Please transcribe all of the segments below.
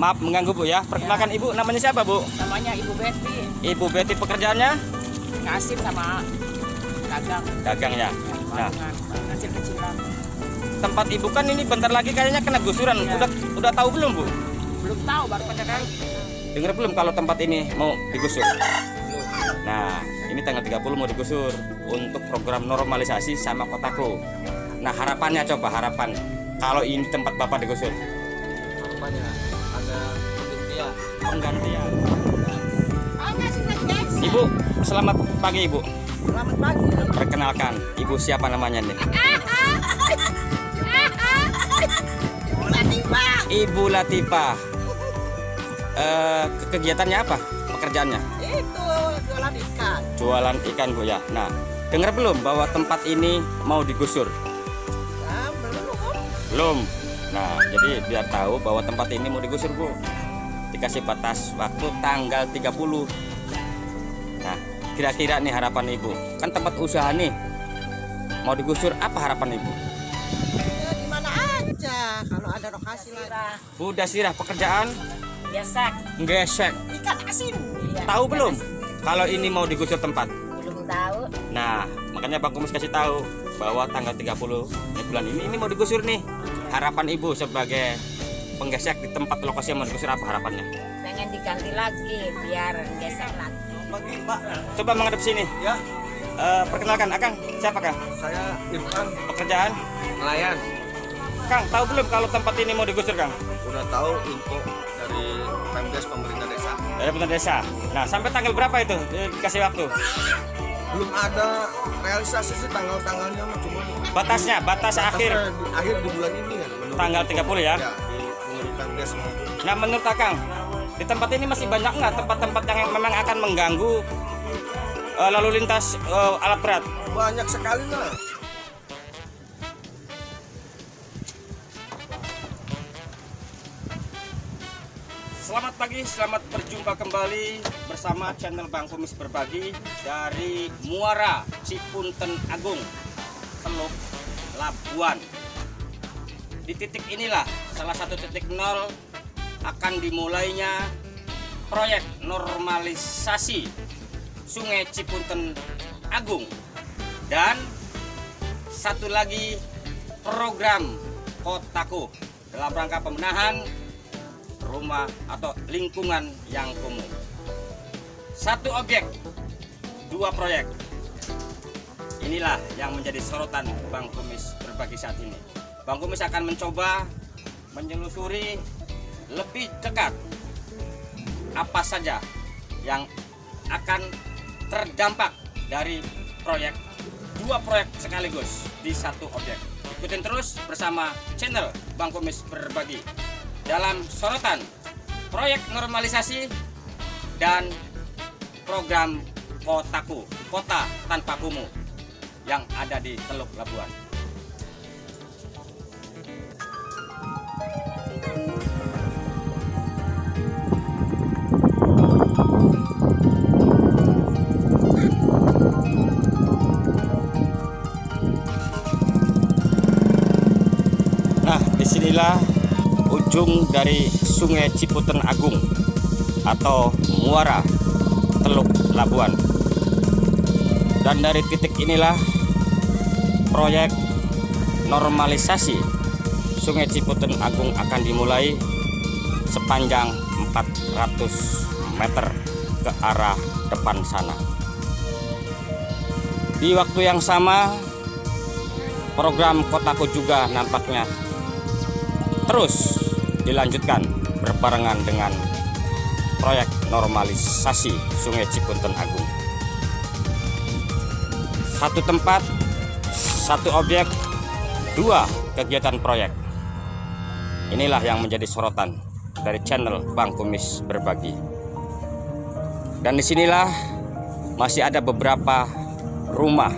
Maaf mengganggu Bu ya. Perkenalkan Ibu, namanya siapa Bu? Namanya Ibu Betty. Ibu Betty, pekerjaannya? Ngasih sama dagang. Dagangnya. Nah, Kecil-kecilan. tempat Ibu kan ini bentar lagi kayaknya kena gusuran. Iya. Udah tahu belum Bu? Belum tahu, baru pada kali. Dengar belum kalau tempat ini mau digusur? Nah, ini tanggal 30 mau digusur untuk program normalisasi sama kotaku. Nah, harapannya coba harapan kalau ini tempat Bapak digusur. Harapannya ada Penggantian. Ibu, selamat pagi Ibu. Selamat pagi. Perkenalkan, Ibu siapa namanya nih? Ibu Latifah. Ibu Latifah. Kegiatannya apa? Pekerjaannya? Itu jualan ikan. Jualan ikan Bu ya. Nah, dengar belum bahwa tempat ini mau digusur? Ya, belum. Belum. Nah, jadi biar tahu bahwa tempat ini mau digusur Bu, dikasih batas waktu tanggal 30. Nah, kira-kira nih harapan Ibu, kan tempat usaha nih mau digusur, apa harapan Ibu? Ya, di mana aja kalau ada lokasi lah. Udah sirah pekerjaan Biasa. gesek. Ikan asin. Iya. Tahu belum kalau ini mau digusur tempat? Belum tahu. Nah, makanya Bang Kumis kasih tahu bahwa tanggal 30 bulan ini mau digusur nih. Harapan Ibu sebagai penggesek di tempat lokasi yang mau digusur, apa harapannya? Pengen diganti lagi biar geser lagi. pagi Pak. Coba menghadap sini. Ya, Perkenalkan, Akang, siapa Kang? saya Irfan, Pekerjaan? nelayan. Kang, tahu belum kalau tempat ini mau digusur, Kang? Udah tahu info dari Pemdes pemerintah desa. Dari pemerintah desa. Nah, sampai tanggal berapa itu dikasih waktu? Belum ada realisasi sih tanggal-tanggalnya, cuma Batasnya, batas akhir akhir di bulan ini ya. menurut tanggal 30 ya. Ya, menurut Pemdes. Nah, menurut Akang, di tempat ini masih banyak nggak tempat-tempat yang memang akan mengganggu lalu lintas alat berat? Banyak sekali lah. Selamat pagi, selamat berjumpa kembali bersama channel Bang Kumis Berbagi dari Muara Cipunten Agung, Teluk Labuan. Di titik inilah salah satu titik nol akan dimulainya proyek normalisasi Sungai Cipunten Agung, dan satu lagi program Kotaku dalam rangka pembenahan rumah atau lingkungan yang kumuh. Satu objek, dua proyek. Inilah yang menjadi sorotan Bang Kumis Berbagi saat ini. Bang Kumis akan mencoba menyelusuri lebih dekat apa saja yang akan terdampak dari dua proyek sekaligus di satu objek. Ikutin terus bersama channel Bang Kumis Berbagi dalam sorotan proyek normalisasi dan program Kotaku, kota tanpa kumuh, yang ada di Teluk Labuan. Nah, disinilah ujung dari Sungai Cipunten Agung atau Muara Teluk Labuan. Dan dari titik inilah proyek normalisasi Sungai Cipunten Agung akan dimulai sepanjang 400 meter ke arah depan sana. Di waktu yang sama, program Kotaku juga nampaknya terus dilanjutkan berbarengan dengan proyek normalisasi Sungai Cipunten Agung. Satu tempat, satu objek, dua kegiatan proyek. Inilah yang menjadi sorotan dari channel Bang Kumis Berbagi. Dan disinilah masih ada beberapa rumah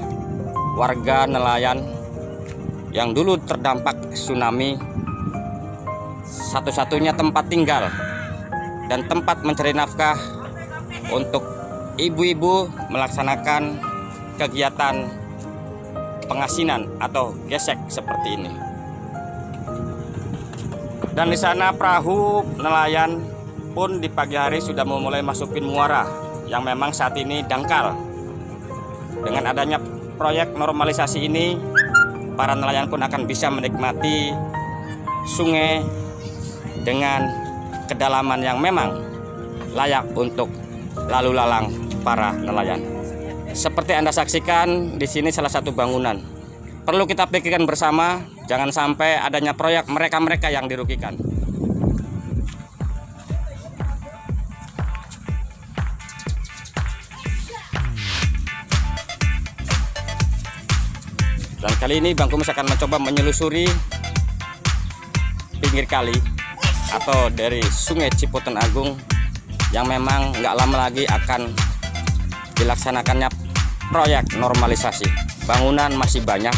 warga nelayan yang dulu terdampak tsunami. Satu-satunya tempat tinggal dan tempat mencari nafkah untuk ibu-ibu melaksanakan kegiatan pengasinan atau gesek seperti ini. Dan di sana perahu nelayan pun di pagi hari sudah mulai masukin muara yang memang saat ini dangkal. Dengan adanya proyek normalisasi ini, para nelayan pun akan bisa menikmati sungai dengan kedalaman yang memang layak untuk lalu lalang para nelayan. Seperti Anda saksikan, di sini salah satu bangunan. Perlu kita pikirkan bersama, jangan sampai adanya proyek mereka-mereka yang dirugikan. Dan kali ini Bang Kumis akan mencoba menyelusuri pinggir kali atau dari Sungai Cipoten Agung yang memang nggak lama lagi akan dilaksanakannya proyek normalisasi. Bangunan masih banyak,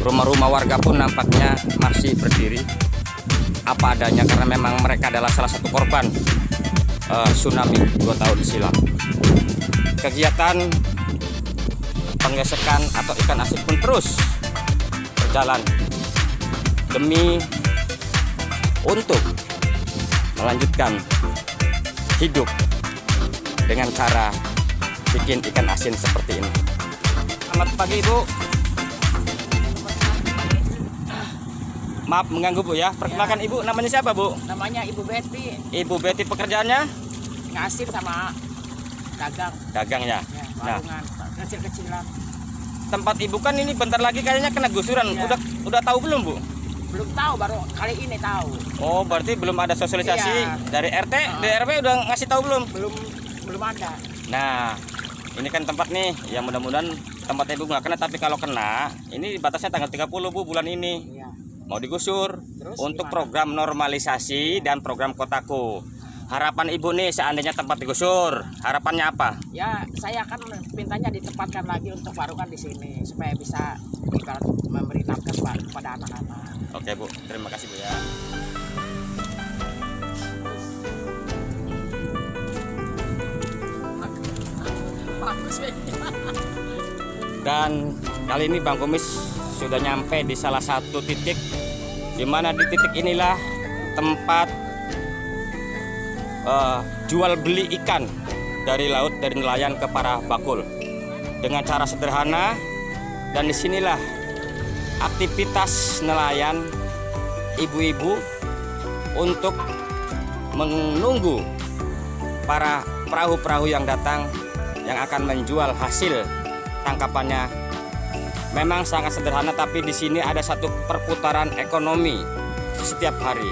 rumah-rumah warga pun nampaknya masih berdiri apa adanya karena memang mereka adalah salah satu korban tsunami 2 tahun silam. Kegiatan penggesekan atau ikan asin pun terus berjalan demi untuk melanjutkan hidup dengan cara bikin ikan asin seperti ini. Selamat pagi Ibu. Maaf mengganggu Bu ya. Perkenalkan Ibu, namanya siapa Bu? Namanya Ibu Betty, Ibu Betty, pekerjaannya ngasih sama dagang. dagang ya. Nah, Warungan kecil-kecilan. tempat Ibu kan ini bentar lagi kayaknya kena gusuran. Iya. Udah tahu belum Bu? Belum tahu, baru kali ini tahu. Oh, berarti belum ada sosialisasi Iya. dari RT, DRW udah ngasih tahu belum? Belum ada. Nah, ini kan tempat nih, ya mudah-mudahan tempat Ibu nggak kena, tapi kalau kena, ini batasnya tanggal 30 Bu bulan ini. Iya. Mau digusur Terus untuk gimana? program normalisasi dan program kotaku. Harapan Ibu nih seandainya tempat digusur, harapannya apa? Ya, saya kan mintanya ditempatkan lagi untuk warungan di sini supaya bisa ibarat memberi nafkah kepada anak-anak. Oke Bu, terima kasih Bu ya. Bagus, Dan kali ini Bang Kumis sudah nyampe di salah satu titik, di mana di titik inilah tempat jual beli ikan dari laut, dari nelayan ke para bakul dengan cara sederhana. Dan disinilah aktivitas nelayan ibu-ibu untuk menunggu para perahu-perahu yang datang yang akan menjual hasil tangkapannya. Memang sangat sederhana, tapi di sini ada satu perputaran ekonomi setiap hari.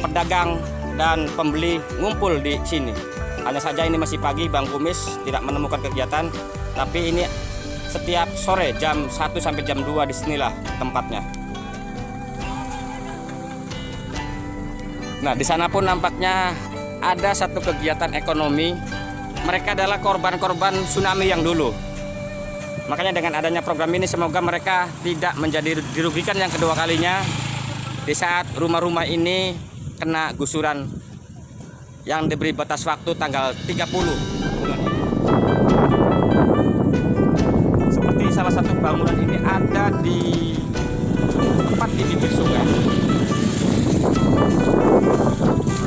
Pedagang dan pembeli ngumpul di sini. Hanya saja ini masih pagi, Bang Kumis tidak menemukan kegiatan, tapi ini setiap sore jam 1 sampai jam 2 di sinilah tempatnya. Nah, di sana pun nampaknya ada satu kegiatan ekonomi. Mereka adalah korban-korban tsunami yang dulu. Makanya dengan adanya program ini semoga mereka tidak menjadi dirugikan yang kedua kalinya di saat rumah-rumah ini kena gusuran yang diberi batas waktu tanggal 30 bulan ini. Seperti salah satu bangunan ini ada di tepat di bibir sungai.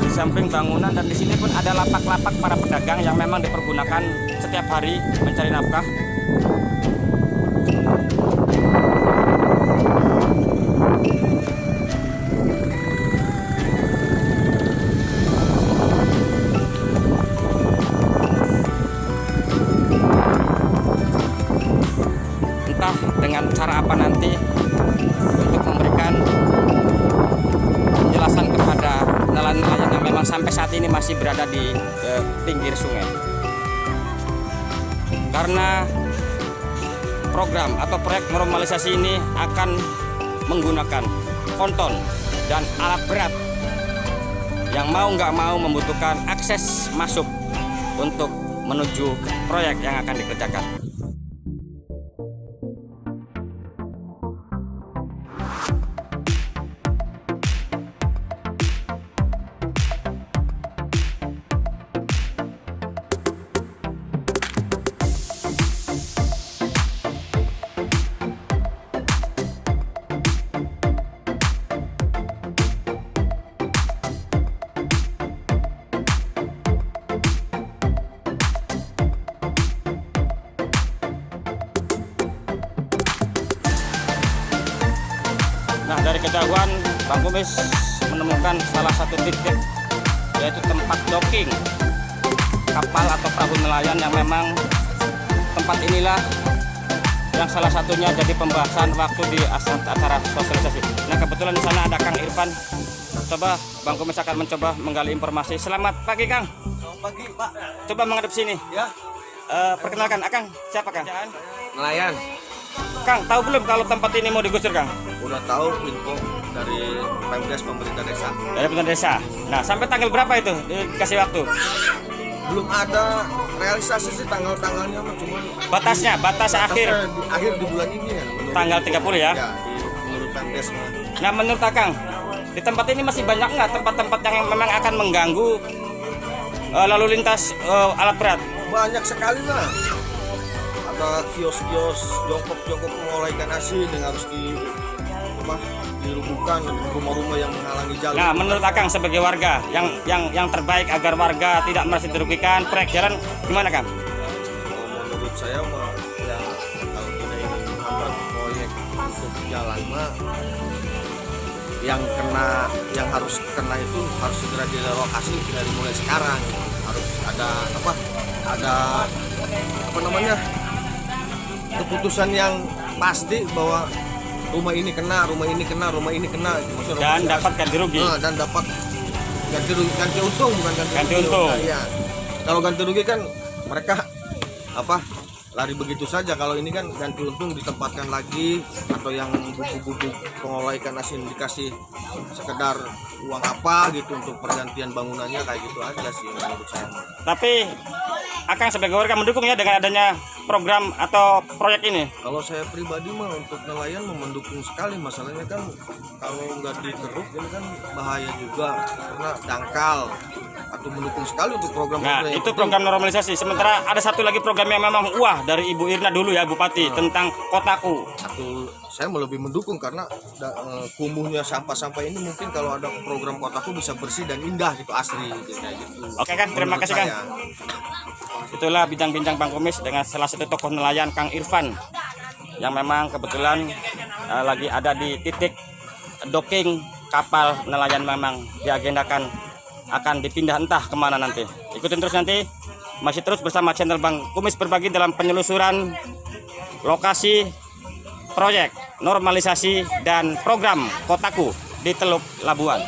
Di samping bangunan dan di sini pun ada lapak-lapak para pedagang yang memang dipergunakan setiap hari mencari nafkah. Entah dengan cara apa nanti untuk memberikan penjelasan kepada nelayan-nelayan yang memang sampai saat ini masih berada di pinggir sungai. Karena program atau proyek normalisasi ini akan menggunakan ponton dan alat berat yang mau nggak mau membutuhkan akses masuk untuk menuju proyek yang akan dikerjakan. Kumis menemukan salah satu titik, yaitu tempat docking kapal atau perahu nelayan yang memang tempat inilah yang salah satunya jadi pembahasan waktu di acara sosialisasi. Nah, kebetulan di sana ada Kang Irfan. Coba Bang Kumis akan mencoba menggali informasi. Selamat pagi, Kang. Selamat pagi, Pak. Coba menghadap sini. Ya, Perkenalkan, Akang siapa, Kang? nelayan. Kang, tahu belum kalau tempat ini mau digusur, Kang? Udah tahu info dari Pemdes pemerintah desa. Dari pemerintah desa. Nah, sampai tanggal berapa itu dikasih waktu? Belum ada realisasi sih tanggal-tanggalnya, cuma Batas akhir akhir di bulan ini ya. tanggal 30 ya. Ya, menurut Pemdes. Nah, menurut Akang, di tempat ini masih banyak nggak tempat-tempat yang memang akan mengganggu lalu lintas alat berat? Banyak sekali lah. Ada kios-kios jongkok-jongkok mengolah ikan asin yang harus dirubuhkan, rumah-rumah yang menghalangi jalan. Nah, menurut Akang sebagai warga, yang terbaik agar warga tidak merasa dirugikan, proyek jalan gimana, Kang? Menurut saya mah ya, kalau kita ingin menghambat proyek untuk jalan mah yang harus kena itu harus segera direlokasi dari mulai sekarang. Harus ada keputusan yang pasti bahwa rumah ini kena. Maksudnya Dan dapat ganti rugi. dan dapat ganti untung, bukan Ganti untung. Iya. Kalau ganti rugi kan mereka lari begitu saja. Kalau ini kan ganti untung ditempatkan lagi, atau yang bubuk-bubuk pengolah ikan asin dikasih sekedar uang apa gitu untuk pergantian bangunannya, kayak gitu aja sih menurut saya. Tapi Akang sebagai warga mendukung ya dengan adanya program atau proyek ini? Kalau saya pribadi mah untuk nelayan mendukung sekali. Masalahnya kan kalau nggak dikeruk ini kan bahaya juga karena dangkal, atau mendukung sekali untuk program. Nah, itu program normalisasi. Sementara ada satu lagi program yang memang dari Ibu Irna dulu ya, Bupati, tentang Kotaku. Atau saya lebih mendukung karena kumuhnya sampah-sampah ini mungkin kalau ada program Kotaku bisa bersih dan indah gitu, asli gitu, kayak gitu. Oke, Kang, terima kasih, Kang. Itulah bincang-bincang Bang Kumis dengan salah satu tokoh nelayan, Kang Irfan, yang memang kebetulan lagi ada di titik docking kapal nelayan, memang diagendakan akan dipindah entah kemana nanti. Ikutin terus nanti, masih terus bersama channel Bang Kumis berbagi dalam penyelusuran lokasi proyek normalisasi dan program Kotaku di Teluk Labuan.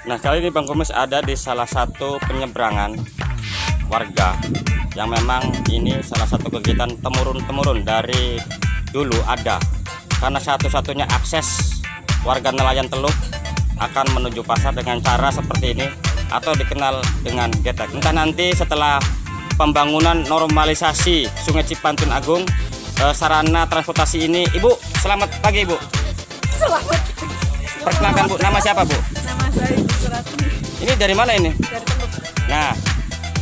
Nah, kali ini Bang Kumis ada di salah satu penyeberangan warga yang memang ini salah satu kegiatan temurun-temurun dari dulu ada, karena satu-satunya akses warga nelayan Teluk akan menuju pasar dengan cara seperti ini atau dikenal dengan getek. Entah nanti setelah pembangunan normalisasi Sungai Cipantun Agung, sarana transportasi ini. Ibu, selamat pagi, Ibu. Selamat. Perkenalkan, Bu, nama siapa, Bu? Nama saya Ibu Suratni Ini dari mana ini? dari Teluk. Nah,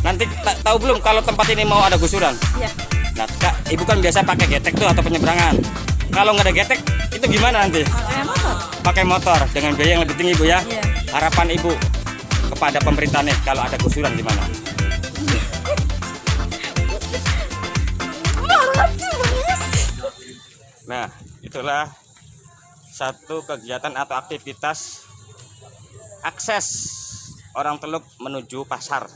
nanti tahu belum kalau tempat ini mau ada gusuran? Iya. Nah, Kak, Ibu kan biasa pakai getek tuh atau penyeberangan. Kalau nggak ada getek, itu gimana nanti? Pakai motor. Pakai motor dengan biaya yang lebih tinggi, Bu ya. Iya. Harapan Ibu kepada pemerintah nih kalau ada gusuran gimana? Nah, itulah satu kegiatan atau aktivitas akses orang Teluk menuju pasar.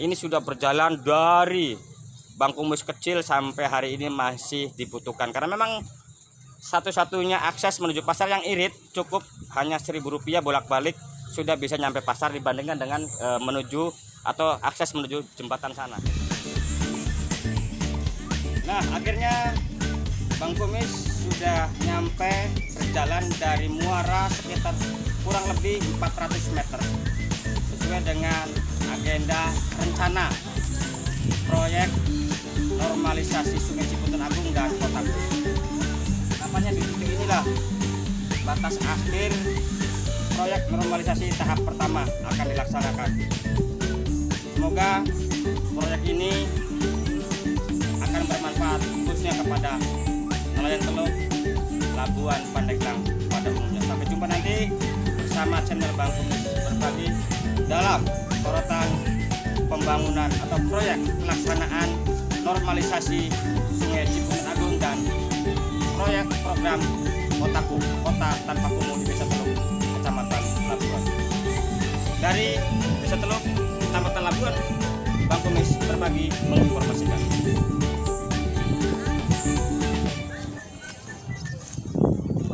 Ini sudah berjalan dari Bang Kumis kecil sampai hari ini masih dibutuhkan, karena memang satu-satunya akses menuju pasar yang irit cukup hanya Rp1.000 bolak-balik sudah bisa nyampe pasar dibandingkan dengan menuju atau akses menuju jembatan sana. Nah, akhirnya Bang Kumis sudah nyampe berjalan dari muara sekitar kurang lebih 400 meter sesuai dengan agenda rencana proyek normalisasi Sungai Cipunten Agung dan Kotaku. Namanya di titik inilah batas akhir proyek normalisasi tahap pertama akan dilaksanakan. Semoga proyek ini akan bermanfaat khususnya kepada nelayan Teluk Labuan Pandeglang pada umumnya. Sampai jumpa nanti bersama channel Bang Kumis berbagi dalam sorotan pembangunan atau proyek pelaksanaan normalisasi Sungai Cipunten Agung dan proyek program Kotaku, kota tanpa kumuh di Desa Teluk, Kecamatan Labuan. Dari Desa Teluk, Kecamatan Labuan, Bang Kumis berbagi menginformasikan.